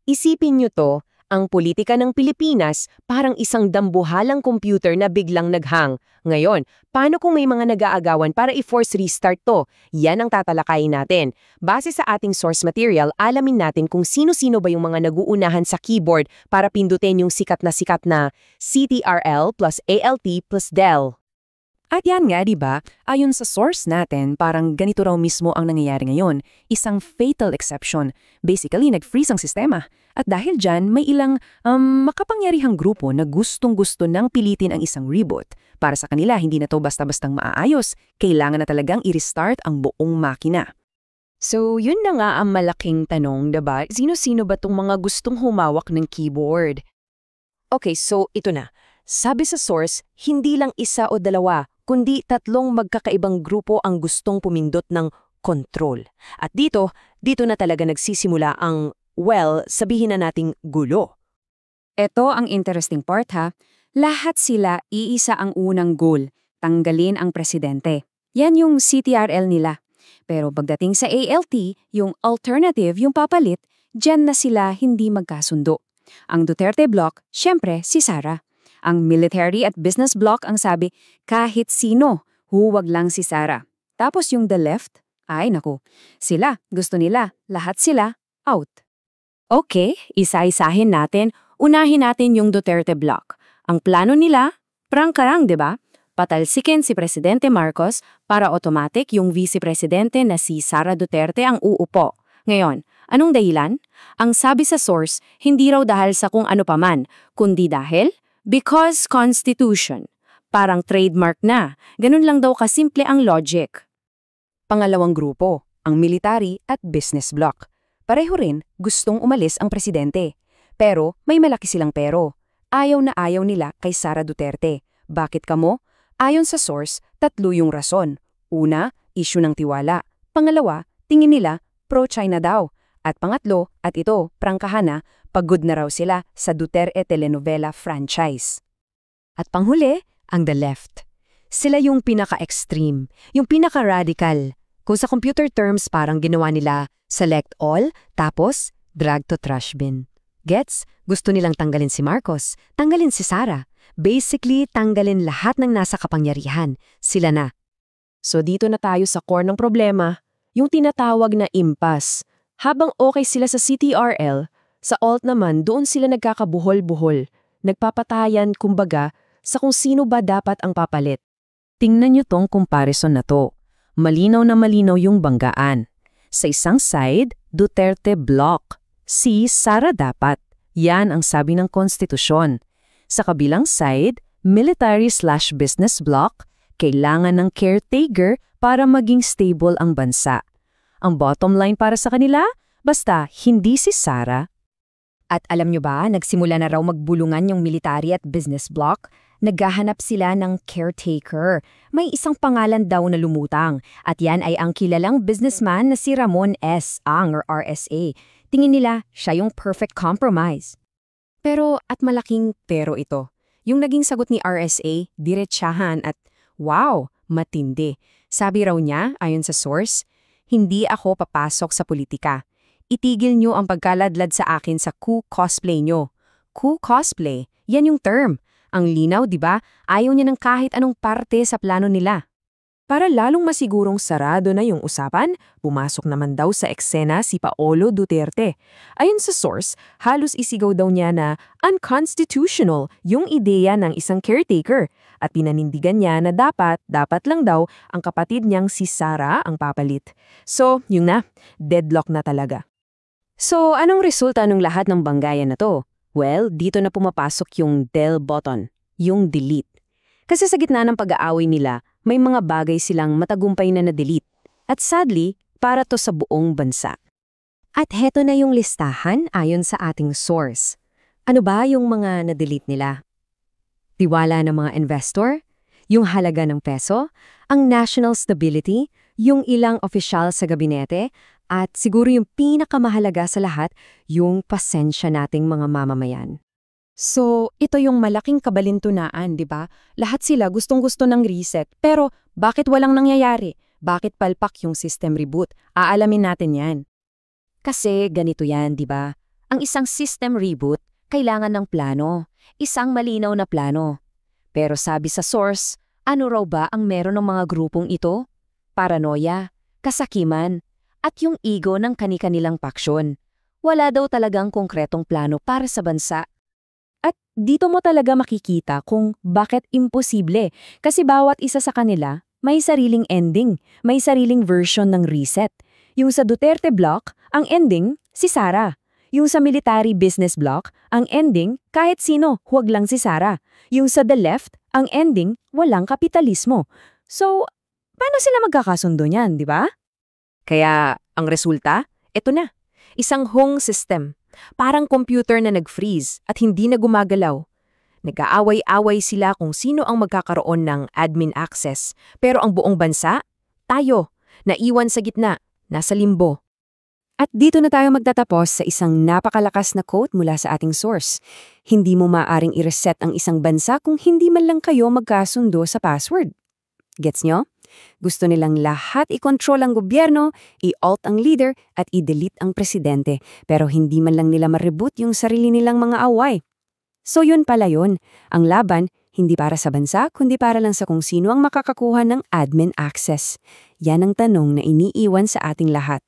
Isipin nyo to, ang politika ng Pilipinas parang isang dambuhalang computer na biglang naghang. Ngayon, paano kung may mga nag-aagawan para i-force restart to? Yan ang tatalakayin natin. Base sa ating source material, alamin natin kung sino-sino ba yung mga naguunahan sa keyboard para pindutin yung sikat na CTRL plus ALT plus del. At yan nga, di ba? Ayon sa source natin, parang ganito raw mismo ang nangyayari ngayon. Isang fatal exception. Basically, nag-freeze ang sistema. At dahil dyan, may ilang makapangyarihang grupo na gustong-gusto nang pilitin ang isang reboot. Para sa kanila, hindi na to basta-bastang maaayos. Kailangan na talagang i-restart ang buong makina. So, yun na nga ang malaking tanong, diba? Sino-sino ba tong mga gustong humawak ng keyboard? Okay, so ito na. Sabi sa source, hindi lang isa o dalawa, kundi tatlong magkakaibang grupo ang gustong pumindot ng control. At dito na talaga nagsisimula ang, sabihin na nating gulo. Ito ang interesting part ha. Lahat sila iisa ang unang goal, tanggalin ang presidente. Yan yung CTRL nila. Pero pagdating sa ALT, yung alternative, yung papalit, dyan na sila hindi magkasundo. Ang Duterte block, syempre si Sara. Ang military at business block ang sabi, kahit sino, huwag lang si Sara. Tapos yung the left, ay naku, sila, gusto nila, lahat sila, out. Okay, isa-isahin natin, unahin natin yung Duterte block. Ang plano nila, prangkarang, di ba? Patalsikin si Presidente Marcos para automatic yung Vice Presidente na si Sara Duterte ang uupo. Ngayon, anong dahilan? Ang sabi sa source, hindi raw dahil sa kung ano paman, kundi dahil because Constitution. Parang trademark na. Ganun lang daw kasimple ang logic. Pangalawang grupo, ang military at business block. Pareho rin gustong umalis ang presidente. Pero may malaki silang pero. Ayaw na ayaw nila kay Sara Duterte. Bakit kamo? Ayon sa source, tatlo yung rason. Una, issue ng tiwala. Pangalawa, tingin nila pro-China daw. At pangatlo, at ito, prangkahan na, pagod na raw sila sa Duterte telenovela franchise. At panghuli, ang the left. Sila yung pinaka-extreme, yung pinaka-radical. Kung sa computer terms parang ginawa nila, select all, tapos drag to trash bin. Gets? Gusto nilang tanggalin si Marcos, tanggalin si Sara. Basically, tanggalin lahat ng nasa kapangyarihan. Sila na. So dito na tayo sa core ng problema, yung tinatawag na impasse. Habang okay sila sa CTRL, sa alt naman doon sila nagkakabuhol-buhol, nagpapatayan kumbaga sa kung sino ba dapat ang papalit. Tingnan nyo tong comparison na to. Malinaw na malinaw yung banggaan. Sa isang side, Duterte block. Si Sara dapat. Yan ang sabi ng konstitusyon. Sa kabilang side, military/business block, kailangan ng caretaker para maging stable ang bansa. Ang bottom line para sa kanila, basta hindi si Sara. At alam nyo ba, nagsimula na raw magbulungan yung military at business block? Naghahanap sila ng caretaker. May isang pangalan daw na lumutang. At yan ay ang kilalang businessman na si Ramon S. Ang or RSA. Tingin nila, siya yung perfect compromise. Pero at malaking pero ito. Yung naging sagot ni RSA, diretsahan at wow, matindi. Sabi raw niya, ayon sa source, hindi ako papasok sa politika. Itigil nyo ang pagkaladlad sa akin sa coup cosplay nyo. Coup cosplay, yan yung term. Ang linaw, di ba? Ayaw niya ng kahit anong parte sa plano nila. Para lalong masigurong sarado na yung usapan, pumasok naman daw sa eksena si Paolo Duterte. Ayon sa source, halos isigaw daw niya na unconstitutional yung ideya ng isang caretaker at pinanindigan niya na dapat lang daw ang kapatid niyang si Sara ang papalit. So, yung na, deadlock na talaga. So, anong resulta ng lahat ng banggayan na to? Well, dito na pumapasok yung del button, yung delete. Kasi sa gitna ng pag-aaway nila, may mga bagay silang matagumpay na na-delete. At sadly, para to sa buong bansa. At heto na yung listahan ayon sa ating source. Ano ba yung mga na-delete nila? Tiwala ng mga investor, yung halaga ng peso, ang national stability, yung ilang opisyal sa gabinete, at siguro yung pinakamahalaga sa lahat, yung pasensya nating mga mamamayan. So, ito yung malaking kabalintunaan, di ba? Lahat sila gustong-gusto ng reset, pero bakit walang nangyayari? Bakit palpak yung system reboot? Aalamin natin yan. Kasi ganito yan, di ba? Ang isang system reboot, kailangan ng plano. Isang malinaw na plano. Pero sabi sa source, ano raw ba ang meron ng mga grupong ito? Paranoia, kasakiman, at yung ego ng kani-kanilang paksyon. Wala daw talagang konkretong plano para sa bansa. At dito mo talaga makikita kung bakit imposible, kasi bawat isa sa kanila may sariling ending, may sariling version ng reset. Yung sa Duterte block, ang ending, si Sara. Yung sa military business block, ang ending, kahit sino, huwag lang si Sara. Yung sa the left, ang ending, walang kapitalismo. So, paano sila magkakasundo niyan, di ba? Kaya, ang resulta, eto na. Isang Hong system. Parang computer na nag-freeze at hindi na gumagalaw. Nag-aaway-away sila kung sino ang magkakaroon ng admin access. Pero ang buong bansa, tayo, naiwan sa gitna, nasa limbo. At dito na tayo magtatapos sa isang napakalakas na quote mula sa ating source. Hindi mo maaring i-reset ang isang bansa kung hindi man lang kayo magkasundo sa password. Gets nyo? Gusto nilang lahat i-control ang gobyerno, i-alt ang leader, at i-delete ang presidente. Pero hindi man lang nila ma-reboot yung sarili nilang mga away. So yun pala yun. Ang laban, hindi para sa bansa, kundi para lang sa kung sino ang makakakuha ng admin access. Yan ang tanong na iniiwan sa ating lahat.